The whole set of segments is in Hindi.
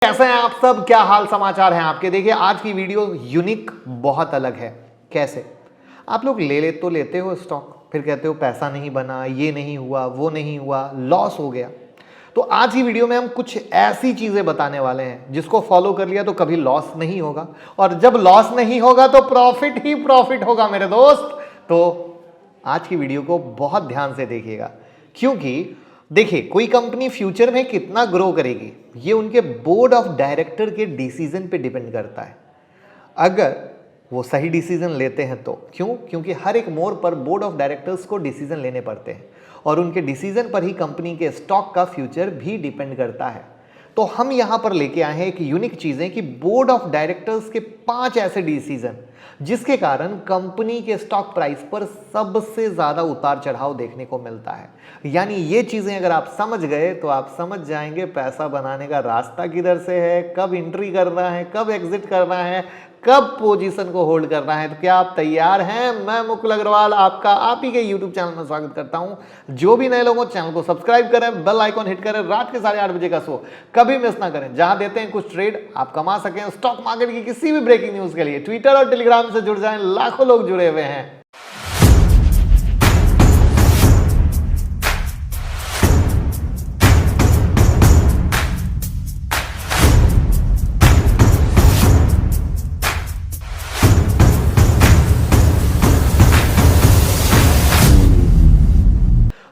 कैसे हैं आप सब, क्या हाल समाचार हैं आपके। देखिए आज की वीडियो यूनिक बहुत अलग है। कैसे आप लोग तो लेते हो स्टॉक, फिर कहते हो पैसा नहीं बना, ये नहीं हुआ, वो नहीं हुआ, लॉस हो गया। तो आज की वीडियो में हम कुछ ऐसी चीजें बताने वाले हैं जिसको फॉलो कर लिया तो कभी लॉस नहीं होगा, और जब लॉस नहीं होगा तो प्रॉफिट ही प्रॉफिट होगा मेरे दोस्त। तो आज की वीडियो को बहुत ध्यान से देखिएगा, क्योंकि देखिए कोई कंपनी फ्यूचर में कितना ग्रो करेगी ये उनके बोर्ड ऑफ डायरेक्टर के डिसीजन पे डिपेंड करता है। अगर वो सही डिसीजन लेते हैं तो क्योंकि हर एक मोड़ पर बोर्ड ऑफ डायरेक्टर्स को डिसीजन लेने पड़ते हैं, और उनके डिसीजन पर ही कंपनी के स्टॉक का फ्यूचर भी डिपेंड करता है। तो हम यहां पर लेके आए हैं एक यूनिक चीजें कि बोर्ड ऑफ डायरेक्टर्स के 5 ऐसे डिसीजन जिसके कारण कंपनी के स्टॉक प्राइस पर सबसे ज्यादा उतार चढ़ाव देखने को मिलता है। यानी ये चीजें अगर आप समझ गए तो आप समझ जाएंगे पैसा बनाने का रास्ता किधर से है, कब एंट्री करना है, कब एग्जिट करना है, कब पोजीशन को होल्ड करना है। तो क्या आप तैयार हैं? मैं मुकुल अग्रवाल आपका आप ही के यूट्यूब चैनल में स्वागत करता हूं। जो भी नए लोगों चैनल को सब्सक्राइब करें, बेल आइकॉन हिट करें, रात के 8:30 बजे का शो कभी मिस ना करें, जहां देते हैं कुछ ट्रेड आप कमा सकें। स्टॉक मार्केट की किसी भी ब्रेकिंग न्यूज के लिए ट्विटर और टेलीग्राम से जुड़ जाएं, लाखों लोग जुड़े हुए हैं।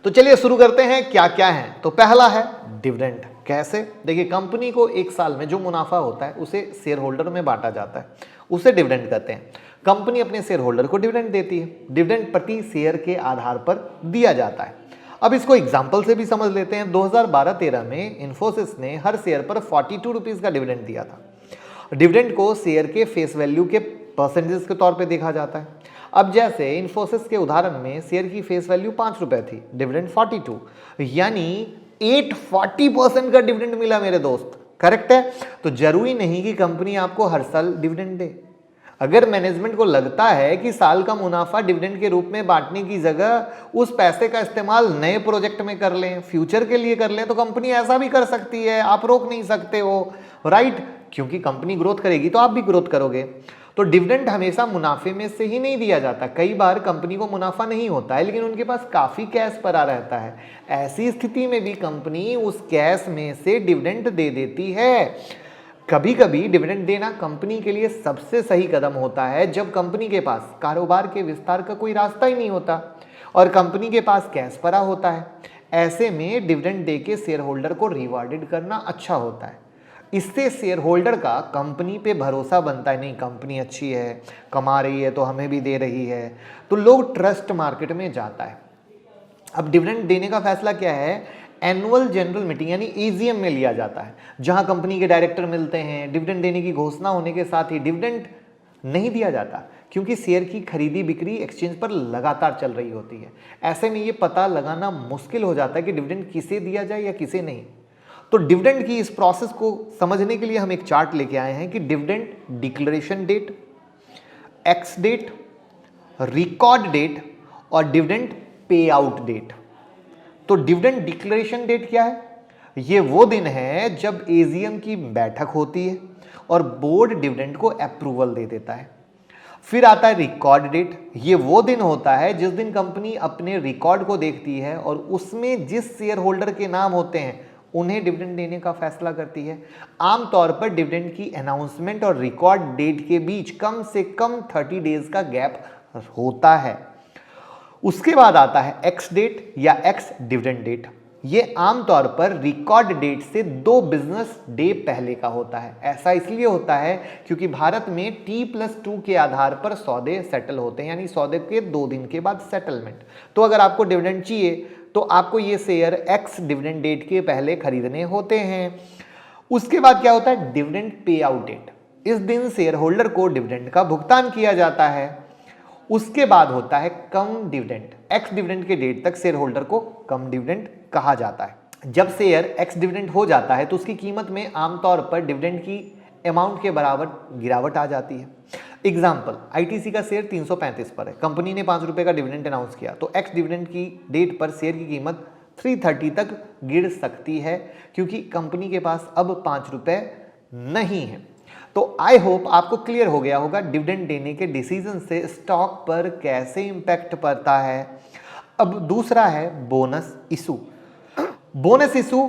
तो चलिए शुरू करते हैं क्या क्या है। तो पहला है डिविडेंड। कैसे? देखिए कंपनी को एक साल में जो मुनाफा होता है उसे शेयर होल्डर में बांटा जाता है, उसे डिविडेंड कहते हैं। कंपनी अपने शेयर होल्डर को डिविडेंड देती है। डिविडेंड प्रति शेयर के आधार पर दिया जाता है। अब इसको एग्जाम्पल से भी समझ लेते हैं। 2012-13 में इन्फोसिस ने हर शेयर पर 42 रुपीज का डिविडेंड दिया था। डिविडेंड को शेयर के फेस वैल्यू के परसेंटेज के तौर पे देखा जाता है। अब जैसे इन्फोसिस के उदाहरण में शेयर की फेस वैल्यू 5 रुपए थी, डिविडेंड 42, यानी 840% का डिविडेंड मिला मेरे दोस्त। करेक्ट है? तो जरूरी नहीं कि कंपनी आपको हर साल डिविडेंड दे। अगर मैनेजमेंट को लगता है कि साल का मुनाफा डिविडेंड के रूप में बांटने की जगह उस पैसे का इस्तेमाल नए प्रोजेक्ट में कर लें, फ्यूचर के लिए कर लें, तो कंपनी ऐसा भी कर सकती है। आप रोक नहीं सकते हो, राइट? क्योंकि कंपनी ग्रोथ करेगी तो आप भी ग्रोथ करोगे। तो डिविडेंड हमेशा मुनाफे में से ही नहीं दिया जाता। कई बार कंपनी को मुनाफा नहीं होता है लेकिन उनके पास काफी कैश पड़ा रहता है। ऐसी स्थिति में भी कंपनी उस कैश में से डिविडेंड दे देती है। कभी कभी डिविडेंड देना कंपनी के लिए सबसे सही कदम होता है जब कंपनी के पास कारोबार के विस्तार का कोई रास्ता ही नहीं होता और कंपनी के पास कैश पड़ा होता है। ऐसे में डिविडेंड दे के शेयर होल्डर को रिवॉर्डेड करना अच्छा होता है। इससे शेयर होल्डर का कंपनी पे भरोसा बनता है, नहीं कंपनी अच्छी है, कमा रही है तो हमें भी दे रही है, तो लोग ट्रस्ट मार्केट में जाता है। अब डिविडेंड देने का फैसला क्या है? एनुअल जनरल मीटिंग यानी एजीएम में लिया जाता है, जहां कंपनी के डायरेक्टर मिलते हैं। डिविडेंड देने की घोषणा होने के साथ ही डिविडेंड नहीं दिया जाता, क्योंकि शेयर की खरीदी बिक्री एक्सचेंज पर लगातार चल रही होती है। ऐसे में ये पता लगाना मुश्किल हो जाता है कि डिविडेंड किसे दिया जाए या किसे नहीं। तो डिविडेंड की इस प्रोसेस को समझने के लिए हम एक चार्ट लेके आए हैं कि dividend declaration date, ex date, record date और डिविडेंड पे आउट डेट। तो डिविडेंड डिक्लेरेशन डेट क्या है? ये वो दिन है जब एजीएम की बैठक होती है और बोर्ड डिविडेंड को अप्रूवल दे देता है। फिर आता है रिकॉर्ड डेट। ये वो दिन होता है जिस दिन कंपनी अपने रिकॉर्ड को देखती है और उसमें जिस शेयर होल्डर के नाम होते हैं उन्हें डिविडेंड देने का फैसला करती है। आमतौर पर डिविडेंड की अनाउंसमेंट और रिकॉर्ड डेट के बीच कम से कम 30 डेज का गैप होता है। उसके बाद आता है एक्स डेट या एक्स डिविडेंड डेट। यह आमतौर पर रिकॉर्ड डेट से 2 बिजनेस डे पहले का होता है। ऐसा इसलिए होता है क्योंकि भारत में T+2 के आधार पर सौदे सेटल होते हैं, यानी सौदे के 2 दिन के बाद सेटलमेंट। तो अगर आपको डिविडेंड चाहिए तो आपको ये शेयर एक्स डिविडेंड डेट के पहले खरीदने होते हैं। उसके बाद क्या होता है? Dividend pay out date. इस दिन शेयर होल्डर को डिविडेंड का भुगतान किया जाता है। उसके बाद होता है कम डिविडेंड। एक्स डिविडेंड के डेट तक शेयर होल्डर को कम डिविडेंड कहा जाता है। जब शेयर एक्स डिविडेंड हो जाता है तो उसकी कीमत में आमतौर पर डिविडेंड की अमाउंट के बराबर गिरावट आ जाती है। एग्जाम्पल, आईटीसी का शेयर 335 पर है, कंपनी ने 5 रुपए का डिविडेंड अनाउंस किया, तो एक्स डिविडेंड की डेट पर शेयर की कीमत 330 तक गिर सकती है, क्योंकि कंपनी के पास अब 5 रुपए नहीं है। तो आई होप आपको क्लियर हो गया होगा डिविडेंड देने के डिसीजन से स्टॉक पर कैसे इंपैक्ट पड़ता है। अब दूसरा है बोनस इशू। बोनस इशू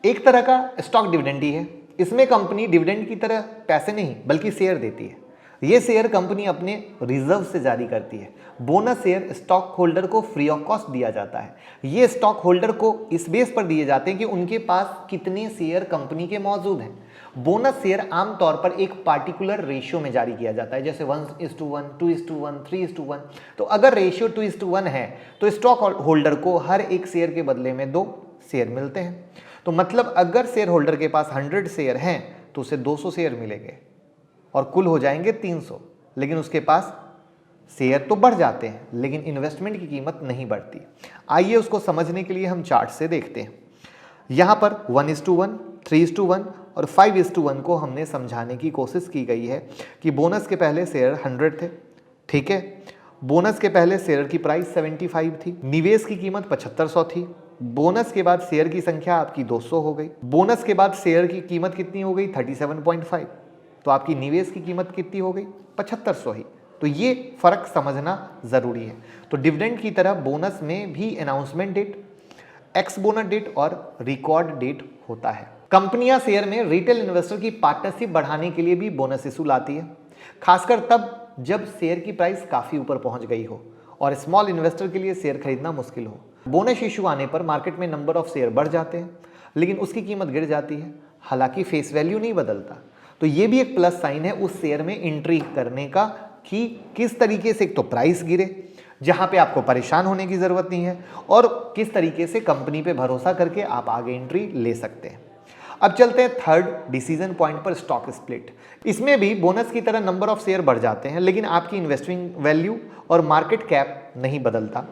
एक तरह का स्टॉक डिविडेंड ही है। इसमें कंपनी डिविडेंड की तरह पैसे नहीं बल्कि शेयर देती है। ये शेयर कंपनी अपने रिजर्व से जारी करती है। बोनस शेयर स्टॉक होल्डर को फ्री ऑफ कॉस्ट दिया जाता है। ये स्टॉक होल्डर को इस बेस पर दिए जाते हैं कि उनके पास कितने शेयर कंपनी के मौजूद हैं। बोनस शेयर आमतौर पर एक पार्टिकुलर रेशियो में जारी किया जाता है, जैसे 1:1, 2:1, 3:1। तो अगर रेशियो 2:1 है तो स्टॉक होल्डर को हर एक शेयर के बदले में 2 शेयर मिलते हैं। तो मतलब अगर शेयर होल्डर के पास 100 शेयर हैं तो उसे 200 शेयर मिलेंगे और कुल हो जाएंगे 300। लेकिन उसके पास शेयर तो बढ़ जाते हैं लेकिन इन्वेस्टमेंट की कीमत नहीं बढ़ती। आइए उसको समझने के लिए हम चार्ट से देखते हैं। यहाँ पर 1:1, 3:1 और 5:1 को हमने समझाने की कोशिश की गई है कि बोनस के पहले शेयर 100 थे, ठीक है। बोनस के पहले शेयर की प्राइस 75 थी, निवेश की कीमत 7500 थी। बोनस के बाद शेयर की संख्या आपकी 200 हो गई। बोनस के बाद शेयर की कीमत कितनी हो गई? 37.5। तो आपकी निवेश की कीमत कितनी हो गई? 7500 ही। तो ये फर्क समझना जरूरी है। तो डिविडेंड की तरह बोनस में भी announcement date, ex bonus date और रिकॉर्ड डेट होता है। कंपनियां शेयर में रिटेल इन्वेस्टर की पार्टनरशिप बढ़ाने के लिए भी बोनस इशू लाती है, खासकर तब जब शेयर की प्राइस काफी ऊपर पहुंच गई हो और स्मॉल इन्वेस्टर के लिए शेयर खरीदना मुश्किल हो। बोनस इशू आने पर मार्केट में नंबर ऑफ शेयर बढ़ जाते हैं लेकिन उसकी कीमत गिर जाती है, हालांकि फेस वैल्यू नहीं बदलता। तो ये भी एक प्लस साइन है उस शेयर में एंट्री करने का कि किस तरीके से एक तो प्राइस गिरे जहां पे आपको परेशान होने की जरूरत नहीं है और किस तरीके से कंपनी पे भरोसा करके आप आगे एंट्री ले सकते हैं। अब चलते हैं थर्ड डिसीजन पॉइंट पर, स्टॉक स्प्लिट। इसमें भी बोनस की तरह नंबर ऑफ शेयर बढ़ जाते हैं लेकिन आपकी इन्वेस्टिंग वैल्यू और मार्केट कैप नहीं बदलता।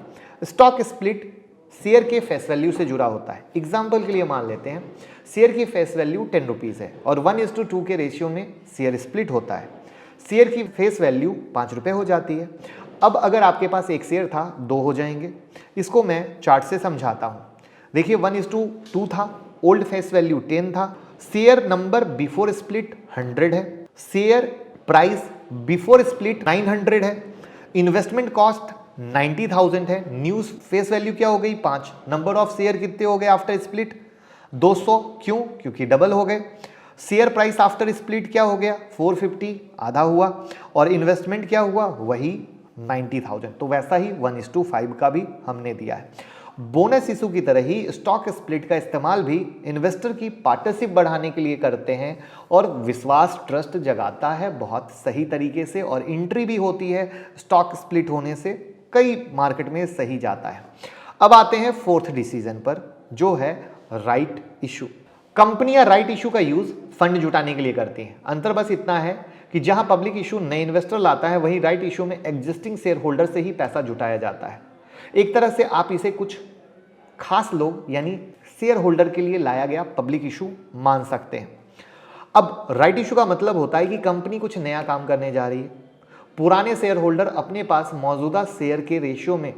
स्टॉक स्प्लिट शेयर के फेस वैल्यू से जुड़ा होता है। एग्जाम्पल के लिए मान लेते हैं शेयर की फेस वैल्यू 10 रुपीज़ है और 1:2 के रेशियो में शेयर स्प्लिट होता है। शेयर की फेस वैल्यू 5 रुपये हो जाती है। अब अगर आपके पास एक शेयर था, 2 हो जाएंगे। इसको मैं चार्ट से समझाता हूँ। देखिए 1:2 था, ओल्ड फेस वैल्यू 10 था, शेयर नंबर बिफोर स्प्लिट 100 है, शेयर प्राइस बिफोर स्प्लिट 900 है, इन्वेस्टमेंट कॉस्ट 90,000 है, न्यूज फेस वैल्यू क्या हो गई? 5। नंबर ऑफ शेयर कितने हो गए आफ्टर स्प्लिट? 200। क्यों? क्योंकि डबल हो गए। शेयर प्राइस आफ्टर स्प्लिट क्या हो गया? 450, आधा हुआ। और इन्वेस्टमेंट क्या हुआ? वही 90,000। तो वैसा ही 1:5 का भी हमने दिया है। बोनस इशू की तरह ही स्टॉक स्प्लिट का इस्तेमाल भी इन्वेस्टर की पार्टनरशिप बढ़ाने के लिए करते हैं और विश्वास, ट्रस्ट जगाता है बहुत सही तरीके से और एंट्री भी होती है स्टॉक स्प्लिट होने से कई मार्केट में सही जाता है। अब आते हैं फोर्थ डिसीजन पर, जो है राइट इशू। कंपनियां राइट इशू का यूज फंड जुटाने के लिए करती हैं। अंतर बस इतना है कि जहां पब्लिक इशू नए इन्वेस्टर लाता है वहीं राइट इशू में एग्जिस्टिंग शेयर होल्डर से ही पैसा जुटाया जाता है। एक तरह से आप इसे कुछ खास लोग यानी शेयर होल्डर के लिए लाया गया पब्लिक इशू मान सकते हैं। अब राइट इशू का मतलब होता है कि कंपनी कुछ नया काम करने जा रही है। पुराने शेयर होल्डर अपने पास मौजूदा शेयर के रेशियो में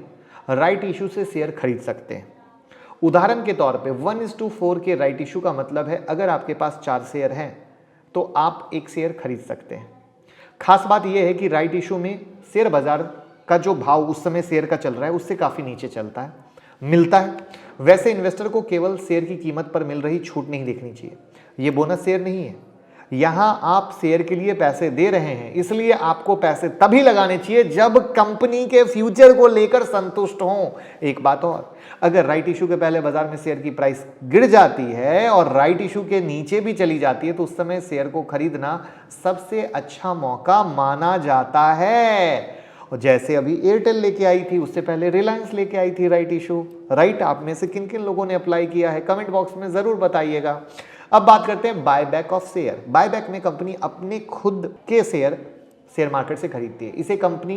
राइट इशू से शेयर खरीद सकते हैं। उदाहरण के तौर पे 1:4 के राइट इशू का मतलब है अगर आपके पास 4 शेयर हैं तो आप एक शेयर खरीद सकते हैं। खास बात यह है कि राइट इशू में शेयर बाजार का जो भाव उस समय शेयर का चल रहा है उससे काफी नीचे मिलता है। वैसे इन्वेस्टर को केवल शेयर की कीमत पर मिल रही छूट नहीं देखनी चाहिए। ये बोनस शेयर नहीं है, यहां आप शेयर के लिए पैसे दे रहे हैं, इसलिए आपको पैसे तभी लगाने चाहिए जब कंपनी के फ्यूचर को लेकर संतुष्ट हों। एक बात और, अगर राइट इशू के पहले बाजार में शेयर की प्राइस गिर जाती है और राइट इशू के नीचे भी चली जाती है तो उस समय शेयर को खरीदना सबसे अच्छा मौका माना जाता है। और जैसे अभी एयरटेल लेके आई थी, उससे पहले रिलायंस लेके आई थी राइट इशू। राइट, आप में से किन किन लोगों ने अप्लाई किया है कमेंट बॉक्स में जरूर बताइएगा। अब बात करते हैं बायबैक ऑफ शेयर। बायबैक में कंपनी अपने खुद के शेयर मार्केट से खरीदती है। इसे कंपनी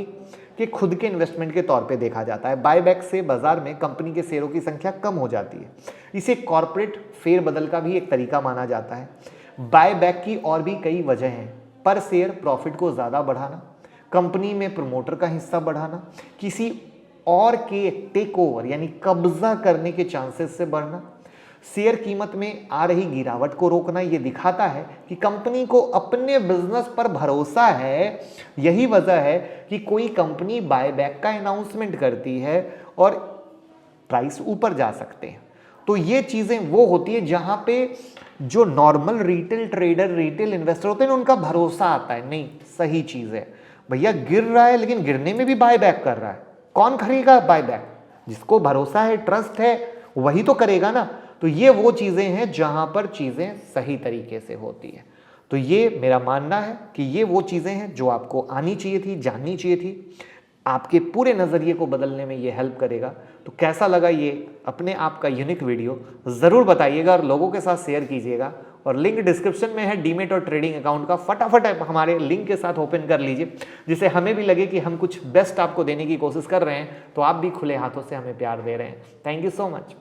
के खुद के इन्वेस्टमेंट के तौर पे देखा जाता है। बायबैक से बाजार में कंपनी के शेयरों की संख्या कम हो जाती है। इसे कॉर्पोरेट फेरबदल का भी एक तरीका माना जाता है। बायबैक की और भी कई वजह हैं। पर शेयर प्रॉफिट को ज्यादा बढ़ाना, कंपनी में प्रमोटर का हिस्सा बढ़ाना, किसी और के टेक ओवर यानी कब्जा करने के चांसेस से बढ़ना, शेयर कीमत में आ रही गिरावट को रोकना ये दिखाता है कि कंपनी को अपने बिजनेस पर भरोसा है। यही वजह है कि कोई कंपनी बायबैक का अनाउंसमेंट करती है और प्राइस ऊपर जा सकते हैं। तो ये चीजें वो होती है जहां पे जो normal retail trader, retail investor होते हैं उनका भरोसा आता है, नहीं सही चीज है भैया, गिर रहा है लेकिन गिरने में भी बायबैक कर रहा है। कौन खरीदेगा बायबैक? जिसको भरोसा है, ट्रस्ट है, वही तो करेगा ना। तो ये वो चीजें हैं जहां पर चीजें सही तरीके से होती है। तो ये मेरा मानना है कि ये वो चीजें हैं जो आपको आनी चाहिए थी, जाननी चाहिए थी। आपके पूरे नज़रिए को बदलने में ये हेल्प करेगा। तो कैसा लगा ये अपने आप का यूनिक वीडियो ज़रूर बताइएगा और लोगों के साथ शेयर कीजिएगा। और लिंक डिस्क्रिप्शन में है डीमेट और ट्रेडिंग अकाउंट का, फटाफट हमारे लिंक के साथ ओपन कर लीजिए, जिससे हमें भी लगे कि हम कुछ बेस्ट आपको देने की कोशिश कर रहे हैं, तो आप भी खुले हाथों से हमें प्यार दे रहे हैं। Thank you so much.